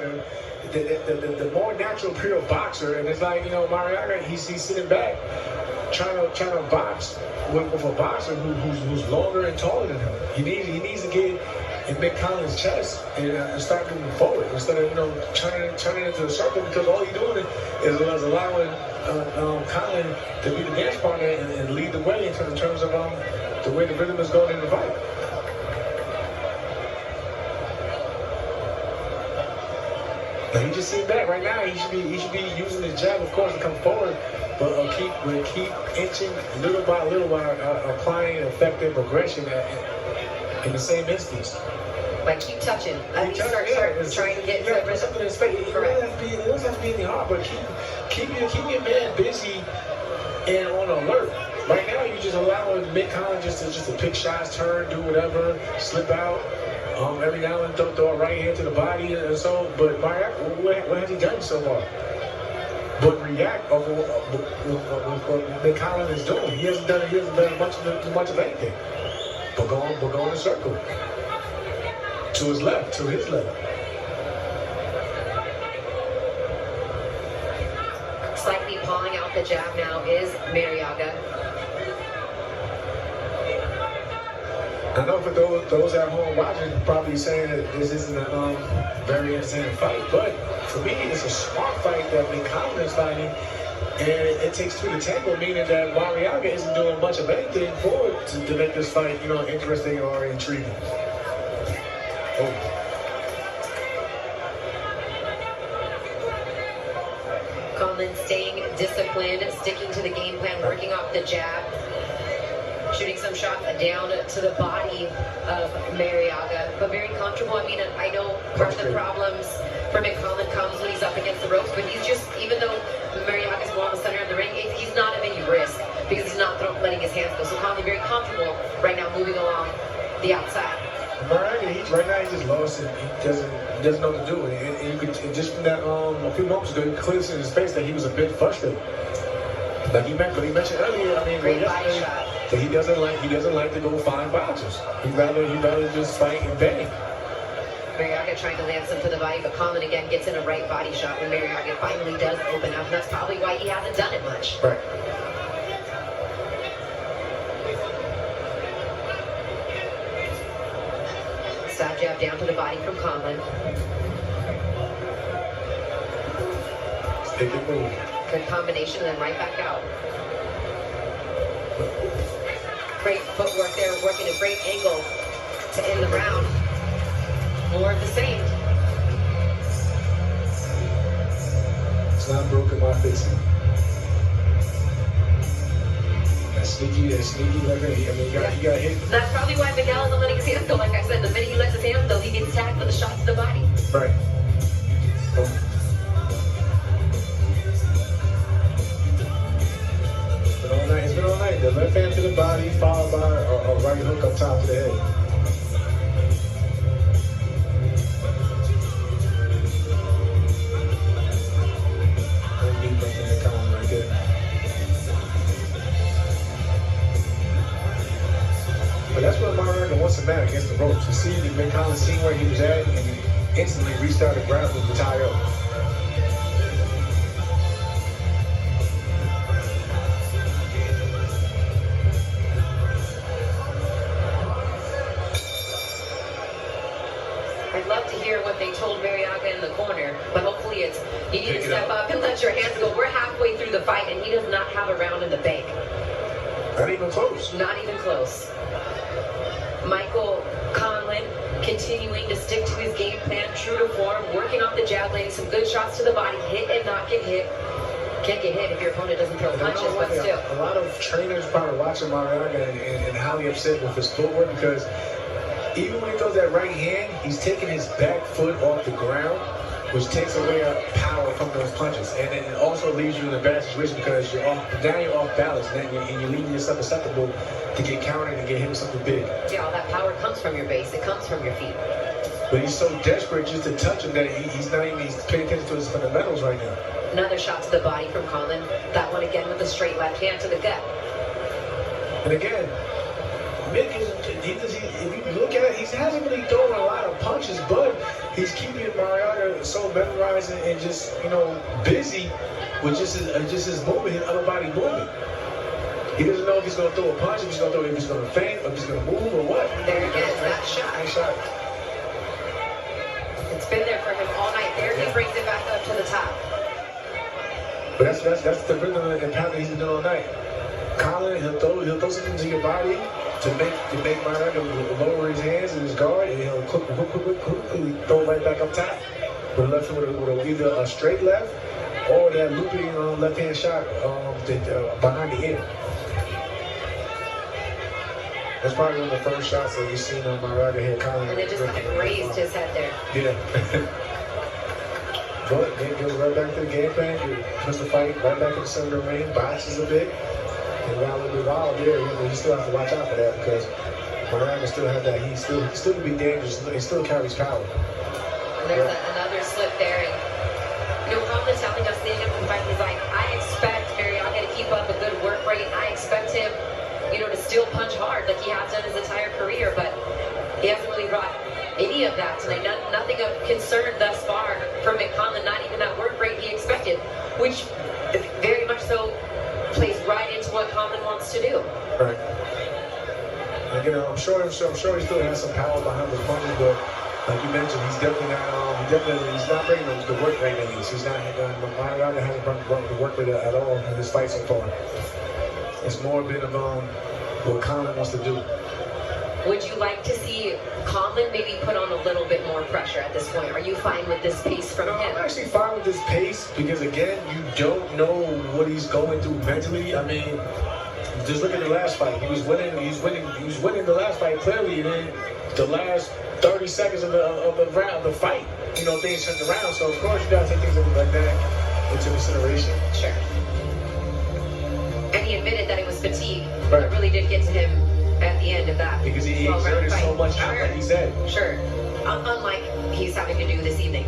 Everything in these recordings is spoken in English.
Marriaga, the more natural, pure boxer, and it's like, you know, Marriaga, he's sitting back, trying to box with a boxer who's longer and taller than him. He needs to get in Mick Conlan's chest and start moving forward instead of, you know, turning into a circle, because all he's doing is allowing Conlan to be the dance partner and lead the way in terms of the way the rhythm is going in the fight. Now he just sitting back right now. He should be using his jab, of course, to come forward, but keep inching little by little by applying effective aggression in the same instance. Like keep touching. Start trying to get to something in his face. It doesn't have to be any hard, but keep your man busy and on alert. Right now, you're just allowing Mick Conlan just to pick shots, turn, do whatever, slip out. Every now and then throw a right hand to the body and so. But Marriaga, what has he done so far? But react over what Mick Conlan is doing. He hasn't done much of anything. But go in a circle. To his left. Slightly pawing out the jab now is Marriaga. I know for those at home watching, probably saying that this isn't a very entertaining fight, but for me, it's a smart fight that Mick Conlan is fighting, and it takes two to tango, meaning that Marriaga isn't doing much of anything forward to make this fight, you know, interesting or intriguing. Oh. Conlan staying disciplined, sticking to the game plan, working off the jab, shooting some shots down to the body of Marriaga, but very comfortable. I mean, I know part of the problems for Mick Conlan comes when he's up against the ropes, but he's just, even though Marriaga's more on the center of the ring, he's not at any risk because he's not letting his hands go. So Conlan very comfortable right now moving along the outside. Marriaga, right now he just lost it. He doesn't know what to do. And you could just from that a few moments ago, you could clearly see in his face that he was a bit frustrated. Like he mentioned earlier, I mean, great body shot. That he doesn't like to go find boxers. He'd rather just fight and bang. Marriaga trying to land some to the body, but Conlan again gets in a right body shot when Marriaga finally does open up. And that's probably why he hasn't done it much. Right. Side jab down to the body from Conlan. Stick and move. Good combination, and then right back out. Great footwork there, working a great angle to end the round. More of the same. It's not broken my face. That's sneaky like that. I mean, he got hit. That's probably why Miguel isn't letting his hands go. Like I said, the minute he lets his hands go, he gets tagged with a shot to the body. Right. Oh. It's been all night. The left hand to the body, followed by a right hook up top to the head. Deep up in the column right there. But that's what Marriaga wants to man against the ropes. You see, Mick Conlan seen where he was at, and he instantly restarted grappling to tie up. I'd love to hear what they told Marriaga in the corner, but hopefully it's, you need to step up and let your hands go. We're halfway through the fight, and he does not have a round in the bank. Not even close. Not even close. Michael Conlan continuing to stick to his game plan, true to form, working off the jab, landing some good shots to the body, hit and not get hit. Can't get hit if your opponent doesn't throw punches, but still. A lot of trainers probably watching Marriaga and highly upset with his footwork, because even when he throws that right hand, he's taking his back foot off the ground, which takes away power from those punches. And then it also leaves you in a bad situation because you're off balance, and you're leaving yourself susceptible to get countered and get hit with something big. Yeah, all that power comes from your base. It comes from your feet. But he's so desperate just to touch him that he's paying attention to his fundamentals right now. Another shot to the body from Conlan. That one again with a straight left hand to the gut. And again, Mick if you look at it, he hasn't really thrown a lot of punches, but he's keeping Marriaga so memorizing and just, you know, busy with just his movement, his upper body movement. He doesn't know if he's going to throw a punch, if he's going to feint, or if he's going to move, or what. There it is, that shot. Nice shot. It's been there for him all night. There he brings it back up to the top. But that's the rhythm and pattern he's been doing all night. Conlan, he'll throw something to your body to make Marriaga lower his hands and his guard, and he'll quickly throw it right back up top. With left with either a straight left or that looping left hand shot behind the ear. That's probably one of the first shots that you've seen on Marriaga here. Conlan, and it just kind of grazed his head there. Yeah. But then goes right back to the game plan. Puts the fight right back in the center of the ring, boxes a bit, and got a little bit wild there. You still have to watch out for that because Marriaga still has that. He still can be dangerous. He still carries power. And there's another slip there. And, you know, Conlan telling us leading up to the fight, he's like, I expect Marriaga to keep up a good work rate. I expect him, you know, to still punch hard like he has done his entire career, but he hasn't really brought any of that tonight. Nothing of concern thus far from Conlan, not even that work rate he expected, which very much so plays right into what Conlan wants to do. Right. And, you know, I'm sure he still has some power behind his punches, but like you mentioned, he's definitely not bringing the work rate in this. He's not. Marriaga hasn't brought the work rate at all in this fight so far. It's more been of what Conlan wants to do. Would you like to see Conlan maybe put on a little bit more pressure at this point? Are you fine with this pace from him? I'm actually fine with this pace because, again, you don't know what he's going through mentally. I mean, just look at the last fight. He was winning the last fight clearly, and then the last 30 seconds of the fight, you know, things turned around. So of course you gotta take things like that into consideration. Sure. And he admitted that it was fatigue. Right. It really did get to him at the end of that. Because he exerted so much out, like he said. Sure. Unlike he's having to do this evening.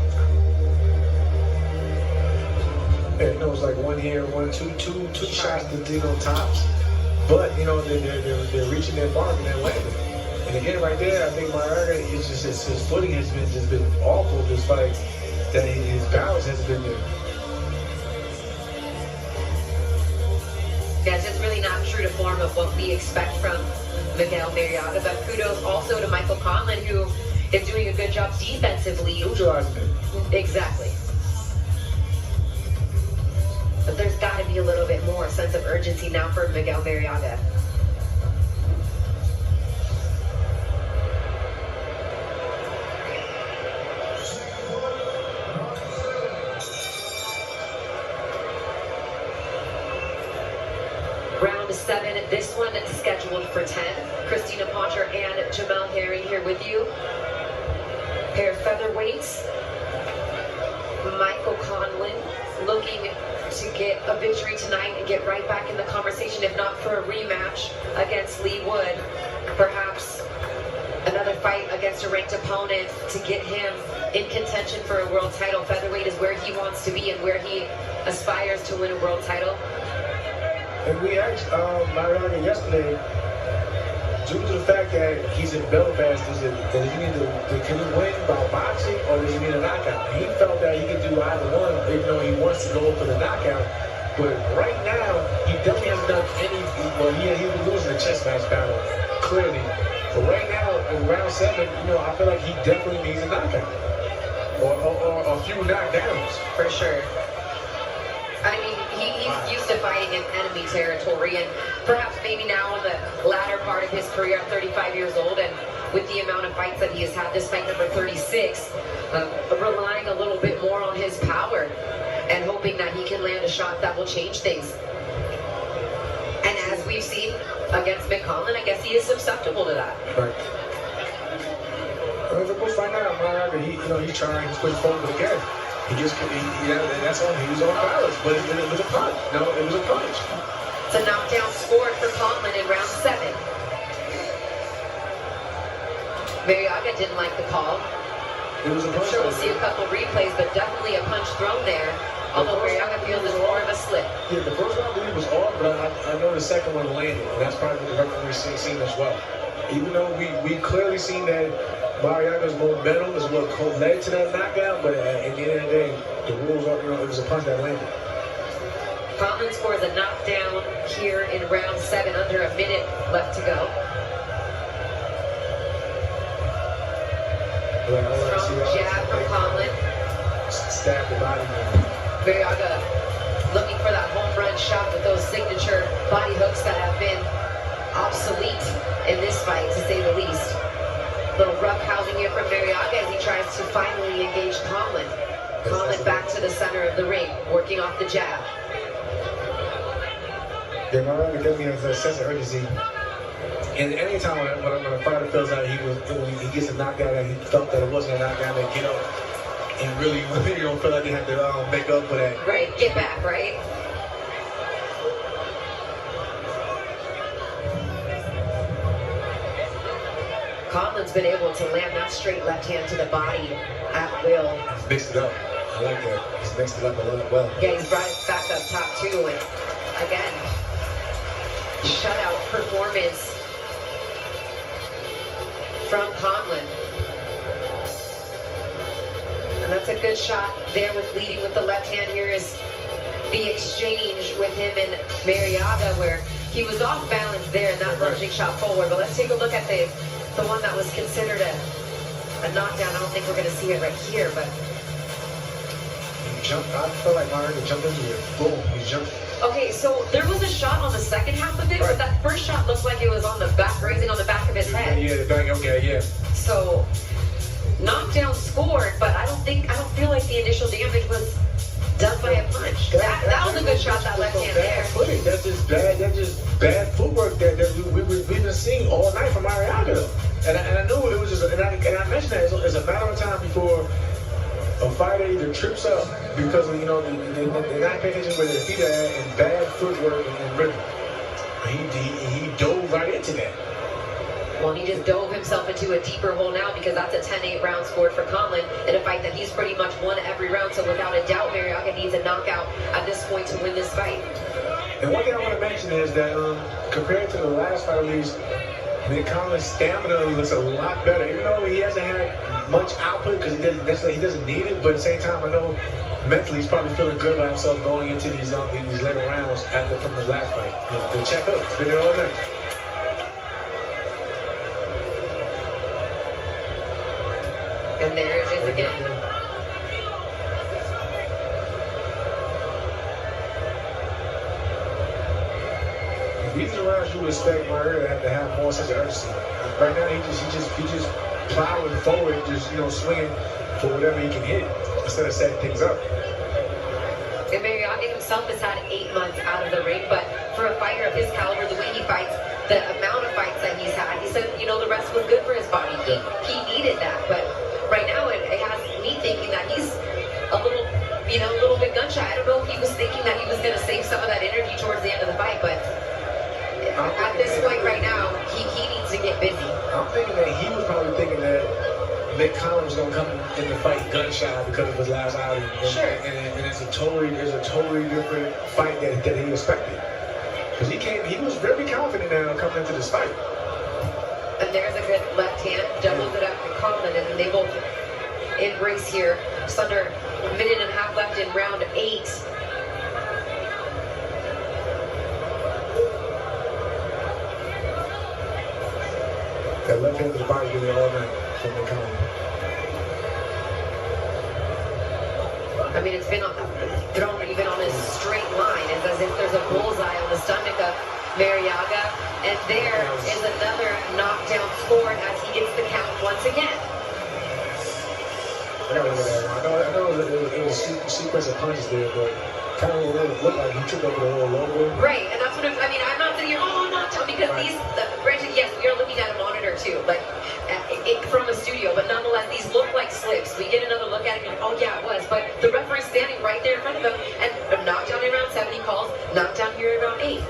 Yeah, you know, it's like one here, two shots to, you know, tops. But, you know, they're reaching their mark and they're landing. And again, right there, I think Marriaga, it's just his footing has been awful, despite that his balance has been there. Yeah, it's just really not true to form of what we expect from Miguel Marriaga. But kudos also to Michael Conlan, who is doing a good job defensively. Neutralizing it. Exactly. But there's got to be a little bit more sense of urgency now for Miguel Marriaga. Round 7, this one scheduled for 10. Christina Poncher and Jamel Herring here with you. Pair of featherweights. Michael Conlan looking to get a victory tonight and get right back in the conversation, if not for a rematch against Lee Wood. Perhaps another fight against a ranked opponent to get him in contention for a world title. Featherweight is where he wants to be and where he aspires to win a world title. And we asked Marriaga yesterday, due to the fact that he's in Belfast, can he win by boxing or does he need a knockout? He felt that he could do either one, even though he wants to go for the knockout. But right now, he definitely hasn't done any. Well, he was losing the chess match battle, clearly. But right now, in round 7, you know, I feel like he definitely needs a knockout or a few knockdowns. For sure. I mean, he's used to fighting in enemy territory, and perhaps maybe now in the latter part of his career at 35 years old, and with the amount of fights that he has had, this fight number 36, relying a little bit more on his power and hoping that he can land a shot that will change things. And as we've seen against Conlan, I guess he is susceptible to that. Right. We'll find out. Marriaga, he's trying, he's pushing forward again. That's all. He was on balance, but it was a punch. No, it was a punch. It's a knockdown scored for Conlan in round 7. Marriaga didn't like the call. It was a punch. I'm sure we'll see a couple replays, but definitely a punch thrown there. Although Marriaga feels it's more of a slip. Yeah, the first one I believe was off, but I know the second one landed, and that's probably what the referee seen as well. Even though we clearly seen that Marriaga's momentum is what led to that knockdown, but at the end of the day, the rules are, it was a punch that landed. Conlan scores a knockdown here in round 7, under a minute left to go. Strong jab from Conlan. Stab the body. Marriaga looking for that home run shot with those signature body hooks that have been obsolete in this fight, to say the least. Little rough housing here from Marriaga as he tries to finally engage Conlan. Conlan back to the center of the ring, working off the jab. Yeah, Marriaga definitely has a sense of urgency. And anytime when a fighter feels like he gets a knockout and he felt that it wasn't a knockout, they get up and really feel like they have to make up for that. Right, get back, right? Conlan's been able to land that straight left hand to the body at will. He's mixed it up. I like that. He's mixed it up a lot well. Yeah, he's brought it back up top too, and again, shutout performance from Conlan. And that's a good shot there with leading with the left hand. Here is the exchange with him and Marriaga, where he was off balance there in that lunging shot forward. But let's take a look at the one that was considered a knockdown. I don't think we're going to see it right here, but he jumped. I feel like Marriaga jumped into it. Boom, he jumped. Okay, so there was a shot on the second half of it, but that first shot looks like it was on the back, grazing on the back of his head. Yeah, the back. Okay, yeah. So knockdown scored, but I don't feel like the initial damage was done by a punch. That was a good shot, that left hand there. Footing. That's just bad footwork that we've been seeing all night from Marriaga. And I knew it was just, and I mentioned that it's a matter of time before a fighter either trips up because of, they're not paying attention where their feet are at, and bad footwork and rhythm. He dove right into that. Well, he just dove himself into a deeper hole now, because that's a 10-8 round scored for Conlan in a fight that he's pretty much won every round. So without a doubt, Marriaga needs a knockout at this point to win this fight. And one thing I want to mention is that compared to the last fight, at least, Conlan's stamina looks a lot better. Even though he hasn't had much output because he doesn't need it, but at the same time, I know mentally he's probably feeling good about himself going into these later rounds from his last fight. The check up, it's been there all night. And there it is again. These are rounds you would expect Marriaga to have more sense of urgency. Right now, he just plowing forward, just swinging for whatever he can hit instead of setting things up. And Marriaga himself has had 8 months out of the ring, but for a fighter of his caliber, the way he fights, the amount of fights that he's had, he said, the rest was good for his body. He needed that, but right now it has me thinking that he's a little bit gun shy. I don't know if he was thinking that he was going to save some of that energy towards the end of the fight, but at this point right now, he needs to get busy. I'm thinking that he was probably thinking that Conlan was going to come in the fight gun shy because of his last outing. Sure. And it's a totally different fight that he expected. Because he was very confident now coming into this fight. And there's a good left hand, doubles it up to Conlan, and they both embrace here. Just under a minute and a half left in round 8. That left hand to the body been there all night from Conlan. I mean, it's been thrown even on a straight line. It's as if there's a bullseye on the stomach of Marriaga. And there is another knockdown scored as he gets the count once again. I know it was a sequence of punches there, but kind of looked like he took over the whole logo. Right, and that's what I'm not saying, knockdown, because granted, yes, we are looking at a monitor too, like from a studio, but nonetheless, these look like slips. We get another look at it, and yeah, it was, but the referee standing right there in front of him, and knockdown in round 7, he calls knockdown here in round 8.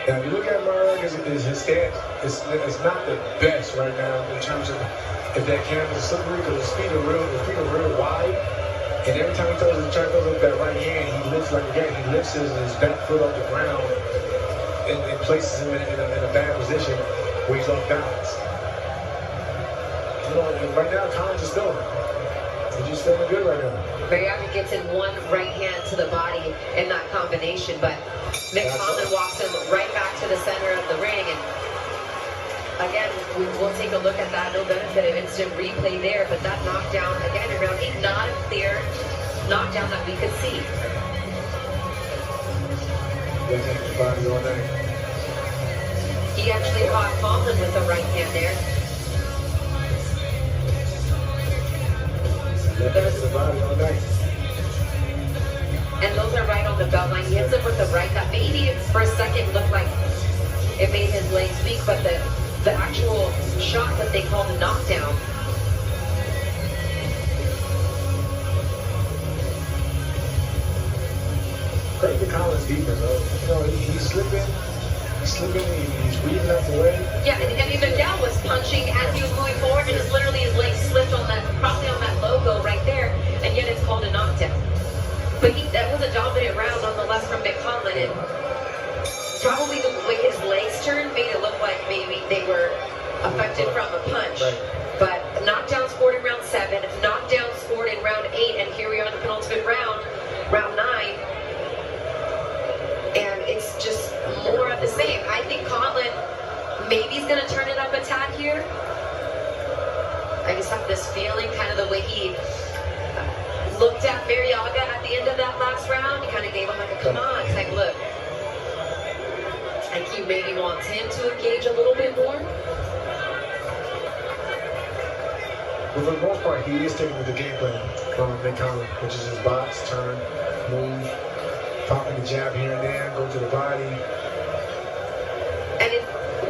Now, if you look at Marriaga, his stance, it's not the best right now in terms of if that canvas is slippery, because his feet are real wide. And every time he tries to throw up that right hand, he lifts his back foot off the ground and places him in a bad position where he's off balance. You know, right now, Conlan's just feeling. He's just feeling good right now. Marriaga gets in one right hand to the body in that combination, but Conlan walks him right back to the center of the ring. And again, we'll take a look at that. No benefit of instant replay there, but that knockdown, again, in round 8, not a clear knockdown that we could see. Body all night. He actually caught Conlan with the right hand there. The body all night. And those are right on the belt line. He hits him with the right that maybe for a second looked like it made his legs weak, but the actual shot that they call the knockdown. Credit to Conlan's defense, though. You know, he's slipping, he's weaving out the way. Yeah, and Miguel was punching as he was moving forward, and it's literally his leg slipped on that, probably on that logo right there, and yet it's called a knockdown. But that was a dominant round nonetheless from Conlan, and probably the way his legs turned made it look like maybe they were affected from a punch. Right. But knockdown scored in round 7, knockdown scored in round 8, and here we are in the penultimate round, round 9. And it's just more of the same. I think Conlan maybe he's going to turn it up a tad here. I just have this feeling, kind of the way he looked at Marriaga at the end of that last round. He kind of gave him like a come on type look. I think he maybe wants him to engage a little bit more. But for the most part, he is sticking with the game plan from Conlan, which is his box, turn, move, popping the jab here and there, go to the body. And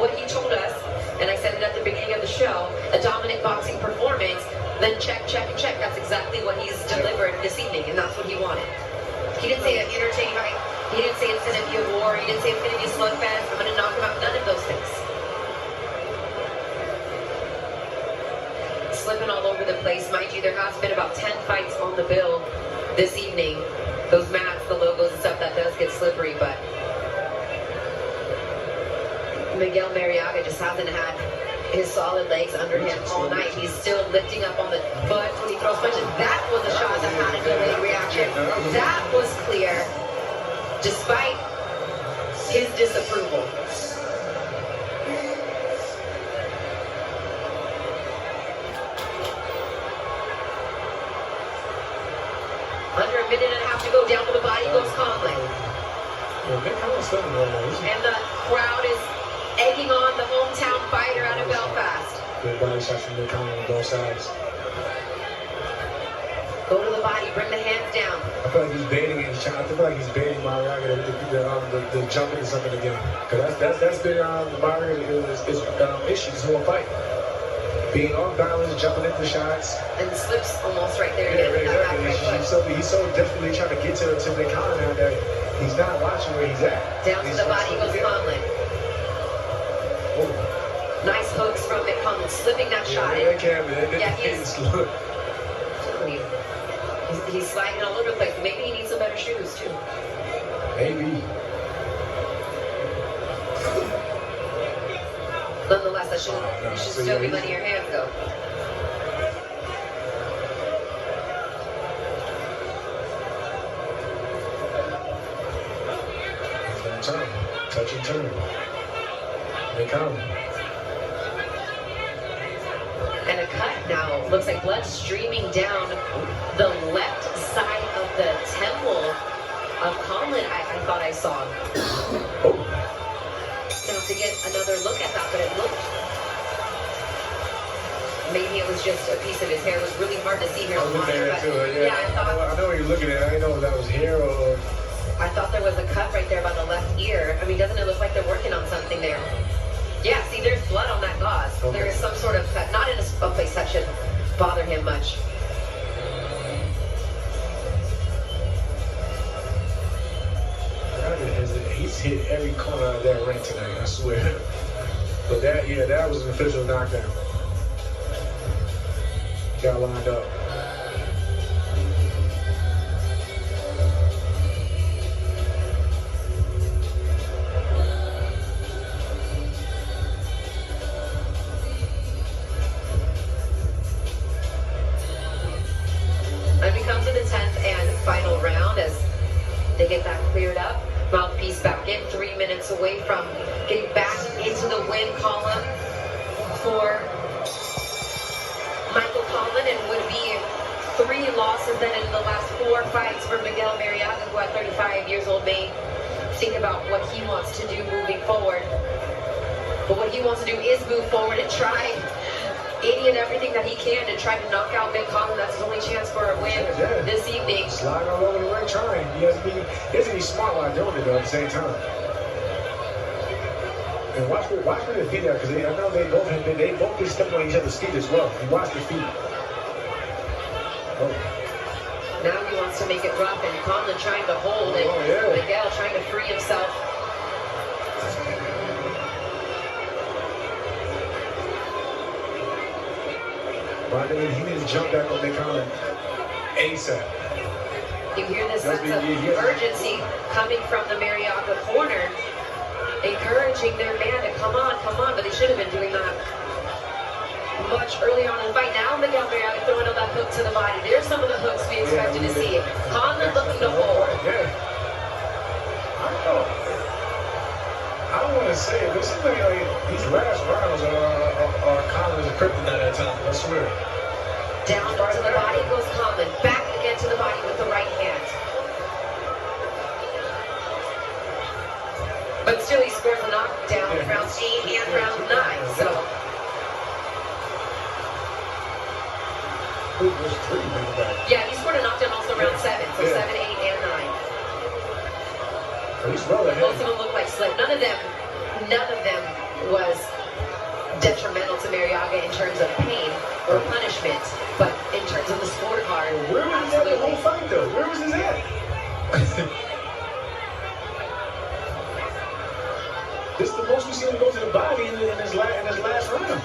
what he told us, and I said it at the beginning of the show, a dominant boxing performance, then check, check, and check. That's exactly what he's delivered this evening, and that's what he wanted. He didn't say an entertaining fight. He didn't say it's going to be a war. He didn't say it's going to be a slugfest. I'm going to knock him out. None of those things. Slipping all over the place. Mind you, there has been about 10 fights on the bill this evening. Those mats, the logos and stuff, that does get slippery, but Miguel Marriaga just hasn't had his solid legs under him all night. He's still lifting up on the foot when he throws punches. That was a shot that had a delayed reaction. That was clear, despite his disapproval. Under a minute and a half to go. Down to the body goes Conlan. And the crowd is egging on the hometown fighter out of Belfast. Good body shots from Conlan on both sides. Go to the body, bring the hands down. I feel like he's baiting it. I feel like he's baiting Marriaga to jump into something again. Because that's been Marriaga's issue this whole fight. Being off balance, jumping into shots. And slips almost right there. Yeah, exactly. He's so desperately trying to get to the Conlan now that he's not watching where he's at. Down to the body goes Conlan. Oh. Nice hooks from Conlan, slipping that shot. He's sliding all over the place. Maybe he needs some better shoes too. Maybe. Nonetheless, you should still be letting your hands go. Turn. Touch and turn. They come. And a cut now. Looks like blood streaming down the left side of the temple of Conlan. I thought I saw. Oh. Gonna have to get another look at that, but it looked. Maybe it was just a piece of his hair. It was really hard to see here on the monitor. Yeah, I know what you're looking at. I didn't know if that was hair or. I thought there was a cut right there by the left ear. I mean, doesn't it look like they're working on something there? Yeah, see, there's blood on that gauze. Okay. There is some sort of cut, not in a place that should bother him much. He's hit every corner of that ring tonight, I swear. But that was an official knockdown. Got lined up. to get that cleared up. Mouthpiece back in, 3 minutes away from getting back into the win column for Michael Conlan, and would be 3 losses then in the last 4 fights for Miguel Marriaga, who at 35 years old may think about what he wants to do moving forward. But what he wants to do is move forward and try any and everything that he can to try to knock out Mick Conlan. That's his only chance for a win this evening. Sliding all over the ring, trying. He has to be smart while doing it though at the same time. And watch where their feet are, because I know they both been stepping on each other's feet as well. You watch their feet. Oh. Now he wants to make it rough, and Conlan trying to hold it. Oh, yeah. Miguel trying to free himself. But he needs to jump back on Mick Conlan ASAP. You hear the sense of urgency coming from the Marriaga corner, encouraging their man to come on, but they should have been doing that much earlier on in the fight. Now Miguel Marriaga throwing a left hook to the body. There's some of the hooks we expected to see. Conlan looking to hold. Yeah. I don't want to say it, but it seems like these last rounds are Conlan's kryptonite at times. I swear. Down to the body goes Conlan. Back again to the body with the right hand. But still he scores a knockdown in round 8 and round 9. So. Yeah, he scored a knockdown also round 7. So 7, 8, and 9. He's well ahead. Most of them look like slip. None of them was detrimental to Marriaga in terms of pain or punishment, but in terms of the scorecard, where was he at the whole fight though? Where was he at? This is the most we've seen him go to the body in his last round.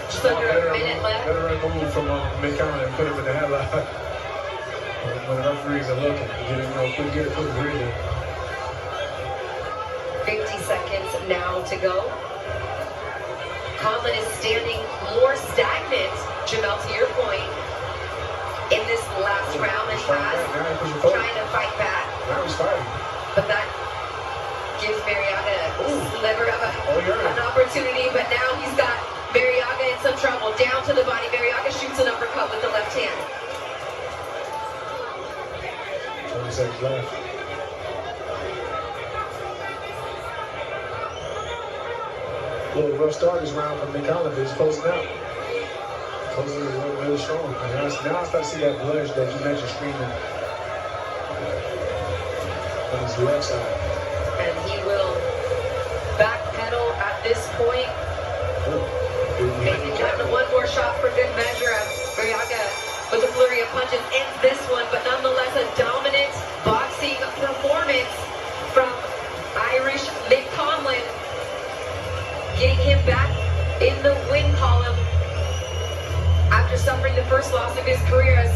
Just under a minute left. Better remove from Mick Conlan and put him in the headlock. When the referees are looking, get him quick breathing. 50 seconds now to go. Conlan is standing more stagnant, Jamel, to your point, in this last round than he has, trying to fight back. Now he's fighting. But that gives Marriaga a sliver of an opportunity, but now he's got Marriaga in some trouble. Down to the body, Marriaga shoots an uppercut with the left hand. 20 seconds left. A little rough start this round from Mick Conlan, but he's closing out. Closing is really strong. And now I start to see that blush that you mentioned screaming on his left side. And he will backpedal at this point. Maybe one more shot for good measure as Marriaga with a flurry of punches ends this one, but nonetheless a dominant boxing performance from Irish Mick Conlan, getting him back in the win column after suffering the first loss of his career as